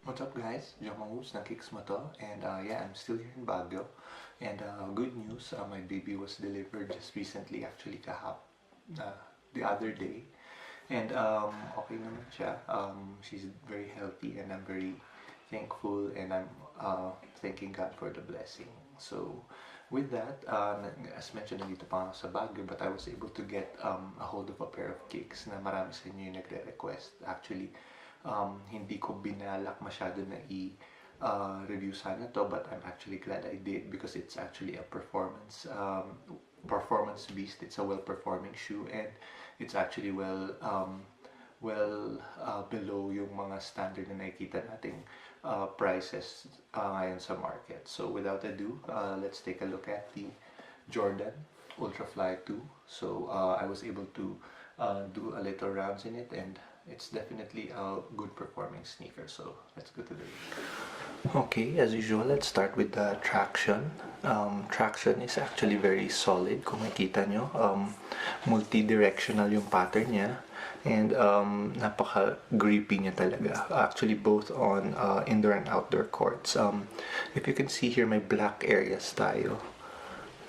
What's up guys? John Mangus ng Kicks Mo to, and yeah, I'm still here in Baguio. And good news, my baby was delivered just recently, actually the other day. And okay naman siya. She's very healthy and I'm very thankful, and I'm thanking God for the blessing. So with that, as mentioned, nandito pa ako sa Baguio, but I was able to get a hold of a pair of kicks na marami sa inyo yung nagre-request. Actually, hindi ko binalak masyado na review sana to, but I'm actually glad I did because it's actually a performance beast. It's a well-performing shoe, and it's actually below yung mga standard na nakikita nating prices ngayon sa market. So without ado, let's take a look at the Jordan Ultrafly 2. So I was able to do a little rounds in it, and it's definitely a good performing sneaker. So let's go to the review. Okay, as usual, let's start with the traction. Traction is actually very solid. Kung makita nyo, multi-directional yung pattern niya, and napaka-grippy niya talaga. Actually, both on indoor and outdoor courts. If you can see here, may black areas tayo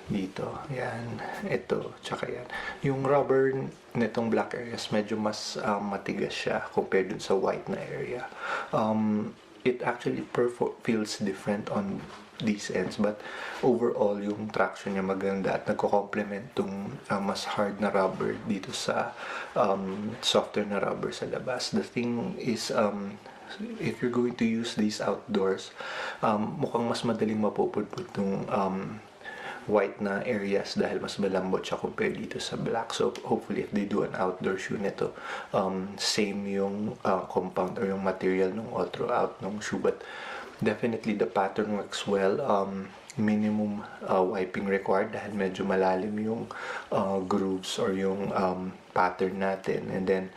dito. Yan. Ito. Tsaka yan. Yung rubber nitong black areas, medyo mas matigas siya compared dun sa white na area. It actually feels different on these ends, but overall yung traction niya maganda at nagko-complement tong mas hard na rubber dito sa softer na rubber sa labas. The thing is, if you're going to use these outdoors, mukhang mas madaling mapupudpud tong white na areas dahil mas malambot siya compared dito sa black. So hopefully if they do an outdoor shoe nito, same yung compound or yung material ng Ultra Out ng shoe, but definitely the pattern works well. Minimum wiping required dahil medyo malalim yung grooves or yung pattern natin, and then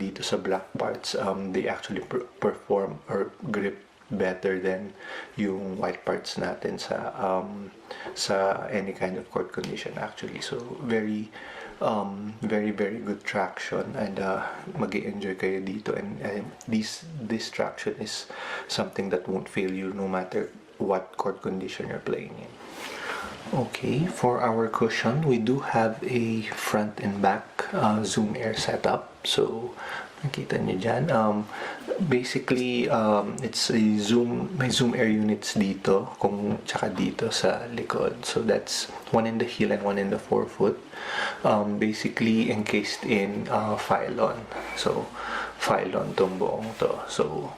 dito sa black parts, they actually perform or grip better than yung white parts natin sa any kind of court condition actually. So very good traction, and mag-enjoy kayo dito, and this traction is something that won't fail you no matter what court condition you're playing in. Okay, for our cushion, we do have a front and back Zoom Air setup. So nakita niyo dyan, basically it's a may Zoom Air units dito tsaka dito sa likod. So that's one in the heel and one in the forefoot, basically encased in Phylon. So Phylon tong buong to. So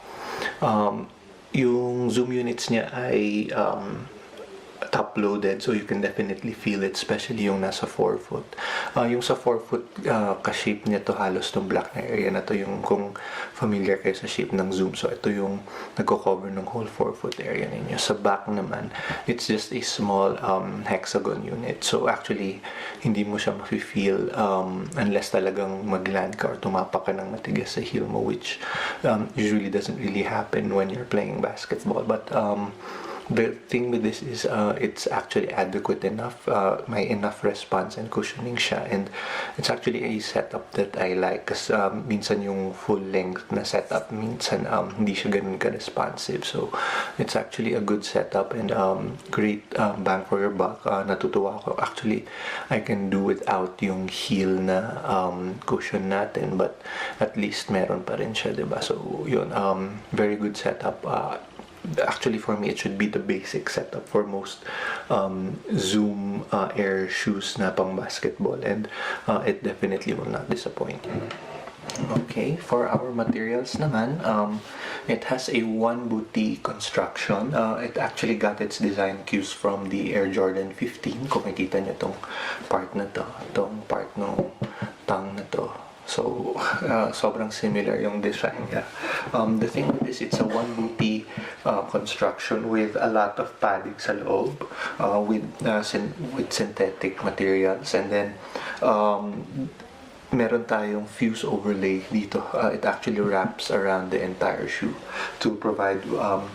yung Zoom units niya ay top loaded, so you can definitely feel it, especially yung nasa forefoot. Yung sa forefoot, ka-shape niya to halos tong black na area na to, yung kung familiar kayo sa shape ng Zoom. So ito yung nagko-cover ng whole forefoot area ninyo. Sa back naman, it's just a small hexagon unit. So actually, hindi mo siya mafe-feel unless talagang mag-land ka or tumapak ka ng matigas sa heel mo, which usually doesn't really happen when you're playing basketball. But the thing with this is it's actually adequate enough, may enough response and cushioning siya, and it's actually a setup that I like kasi minsan yung full length na setup minsan hindi siya ganun ka-responsive. So it's actually a good setup and great bang for your buck. Natutuwa ako. Actually, I can do without yung heel na cushion natin, but at least meron pa rin siya, diba? So yun, very good setup. Actually, for me, it should be the basic setup for most Zoom Air shoes na pang basketball, and it definitely will not disappoint you. Okay, for our materials naman, it has a one booty construction. It actually got its design cues from the Air Jordan 15. Kung makita nyo tong part na to, tong part ng tongue na to. So, sobrang similar yung design niya. The thing with this, it's a one booty construction with a lot of padding sa loob, with synthetic materials, and then meron tayong fuse overlay dito. It actually wraps around the entire shoe to provide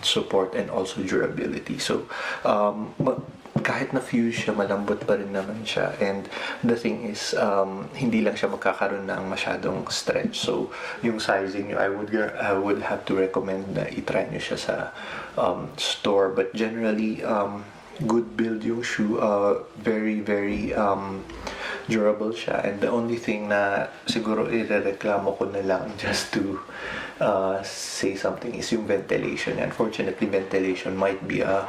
support and also durability. So kahit na fuse siya, malambot pa rin naman siya. And the thing is, hindi lang siya magkakaroon ng masyadong stretch. So, yung sizing nyo, I would have to recommend na i-try nyo siya sa store. But generally, good build yung shoe. Very, very durable siya. And the only thing na siguro irereklamo ko na lang just to say something is yung ventilation. Unfortunately, ventilation might be an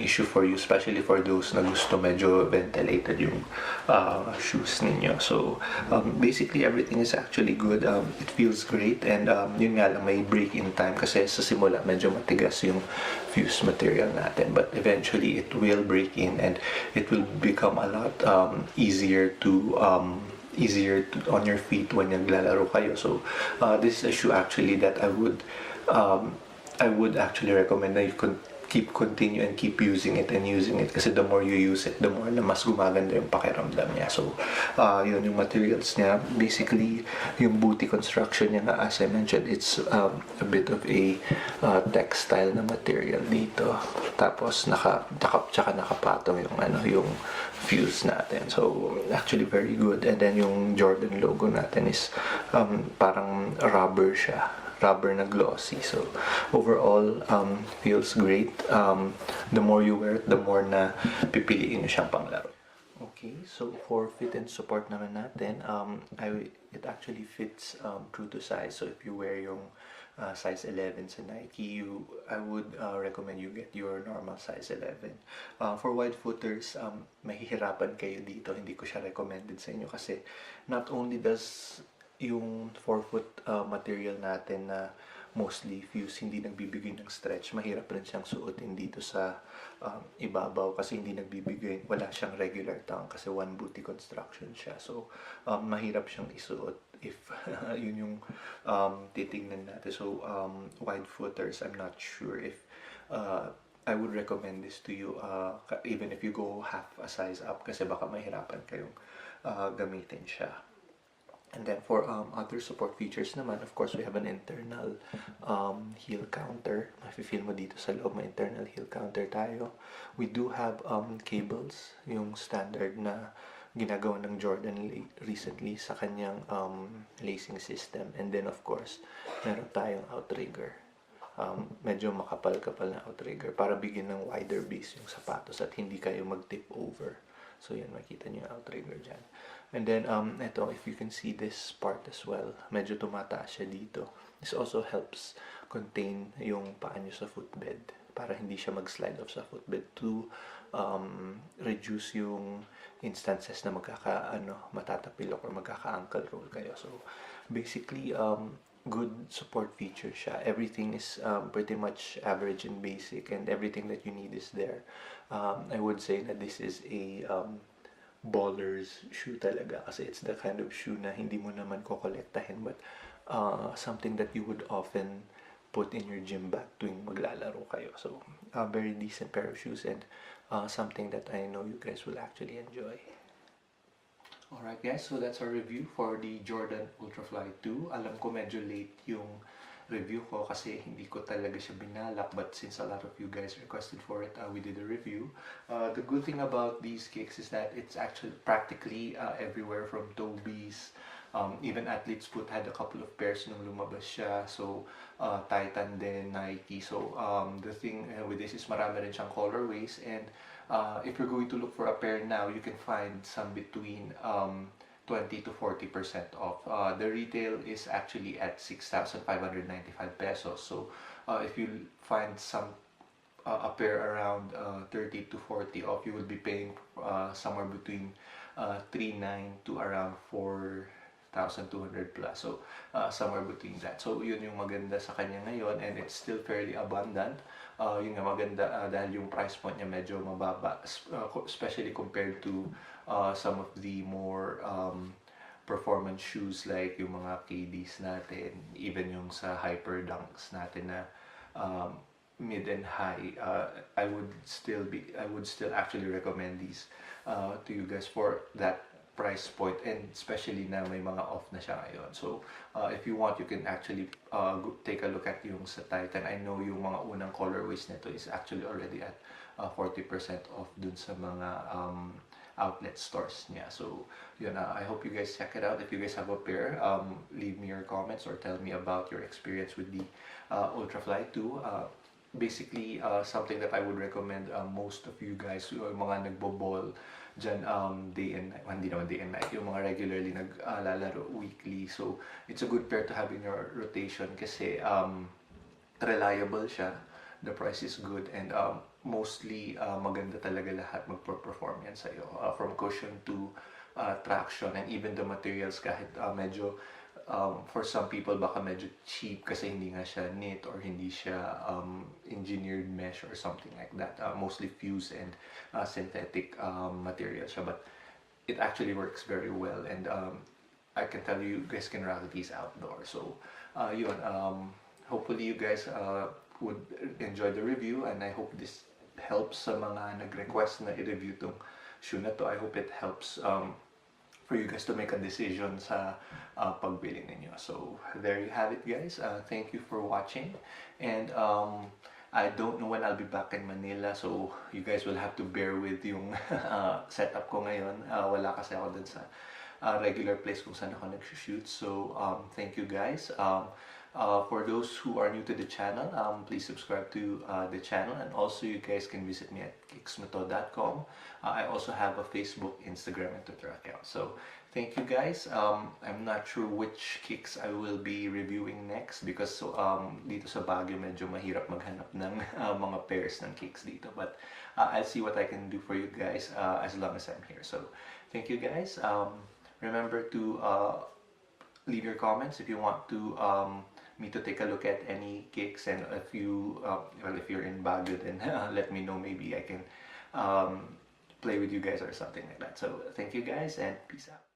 issue for you, especially for those na gusto medyo ventilated yung shoes ninyo. So, basically, everything is actually good. It feels great, and yun nga lang, may break-in time kasi sa simula medyo matigas yung fuse material natin, but eventually it will break in and it will become a lot easier on your feet when naglalaro kayo. So this is a shoe actually that I would actually recommend that you could continue and keep using it kasi the more you use it, the more na mas gumaganda yung pakiramdam niya. So yun yung materials niya. Basically, yung booty construction niya nga, as I mentioned, it's a bit of a textile na material dito. Tapos tsaka nakapatong yung fuse natin. So actually very good. And then yung Jordan logo natin is parang rubber siya, rubber na glossy. So overall, feels great. The more you wear it, the more na pipiliin nyo siyang panglaro. Okay, so for fit and support naman natin, it actually fits true to size. So if you wear yung size 11 sa Nike, I would recommend you get your normal size 11. For wide footers, mahihirapan kayo dito. Hindi ko siya recommended sa inyo kasi not only does yung forefoot material natin na mostly fuse hindi nagbibigay ng stretch, mahirap rin siyang suotin dito sa ibabaw kasi hindi nagbibigay, wala siyang regular tongue kasi one booty construction siya. So mahirap siyang isuot if yun yung titingnan natin. So wide footers, I'm not sure if I would recommend this to you even if you go half a size up kasi baka mahirapan kayong gamitin siya. And then for other support features naman, of course, we have an internal heel counter. Mafe-feel mo dito sa loob, may internal heel counter tayo. We do have cables, yung standard na ginagawa ng Jordan recently sa kanyang lacing system. And then of course, meron tayong outrigger. Medyo makapal-kapal na outrigger para bigyan ng wider base yung sapatos at hindi kayo mag-tip over. So yan, makita niyo yung outrigger dyan. And then, ito, if you can see this part as well, medyo tumataas siya dito. This also helps contain yung paa niyo sa footbed para hindi siya mag-slide off sa footbed to reduce yung instances na matatapilok or magkaka-ankle roll kayo. So, basically, good support feature siya. Everything is pretty much average and basic and everything that you need is there. I would say that this is a baller's shoe talaga kasi it's the kind of shoe na hindi mo naman kokolektahin but something that you would often put in your gym bag tuwing maglalaro kayo. So, a very decent pair of shoes and something that I know you guys will actually enjoy. Alright guys, so that's our review for the Jordan Ultrafly 2. Alam ko medyo late yung review ko kasi hindi ko talaga siya binalak, but since a lot of you guys requested for it, we did a review. The good thing about these kicks is that it's actually practically everywhere from Toby's, even Athlete's Foot had a couple of pairs nung lumabas siya, so Titan din, Nike. So the thing with this is marami rin siyang colorways, and if you're going to look for a pair now, you can find some between 20 to 40% off. The retail is actually at 6,595 pesos. So if you find a pair around 30 to 40 off, you will be paying somewhere between 3,900 to around 4,200 plus. So somewhere between that. So yun yung maganda sa kanya ngayon, and it's still fairly abundant. Yun nga maganda dahil yung price point niya medyo mababa, especially compared to some of the more performance shoes like yung mga KDs natin, even yung sa Hyper Dunks natin na mid and high. I would still actually recommend these to you guys for that price point, and especially na may mga off na siya ngayon. So if you want, you can actually take a look at yung sa Titan. I know yung mga unang colorways nito is actually already at 40% off dun sa mga outlet stores niya. So yun, I hope you guys check it out. If you guys have a pair, leave me your comments or tell me about your experience with the Ultrafly 2. Basically, something that I would recommend most of you guys, yung mga nagbo-ball dyan day and night, hindi naman day and night, yung mga regularly naglalaro weekly. So it's a good pair to have in your rotation kasi reliable siya, the price is good, and mostly maganda talaga lahat magpo-perform yan sa'yo. From cushion to traction, and even the materials, kahit medyo for some people baka medyo cheap kasi hindi nga siya knit or hindi siya engineered mesh or something like that. Mostly fused and synthetic material siya, but it actually works very well, and I can tell you guys can rock these outdoors. So yun, hopefully you guys would enjoy the review, and I hope this helps sa mga nag-request na i-review tong shoe na to. I hope it helps for you guys to make a decision sa pagbili ninyo. So there you have it, guys. Thank you for watching, and I don't know when I'll be back in Manila, so you guys will have to bear with yung setup ko ngayon. Wala kasi ako dun sa regular place kung saan ako nag-shoot. So thank you, guys. For those who are new to the channel, please subscribe to the channel, and also you guys can visit me at kicksmoto.com. I also have a Facebook, Instagram, and Twitter account. So thank you, guys. I'm not sure which kicks I will be reviewing next because dito sa Baguio medyo mahirap maghanap ng mga pairs ng kicks dito, but I'll see what I can do for you guys as long as I'm here. So thank you, guys. Remember to leave your comments if you want to me to take a look at any kicks, and if you well, if you're in Baguio, then let me know, maybe I can play with you guys or something like that. So thank you, guys, and peace out.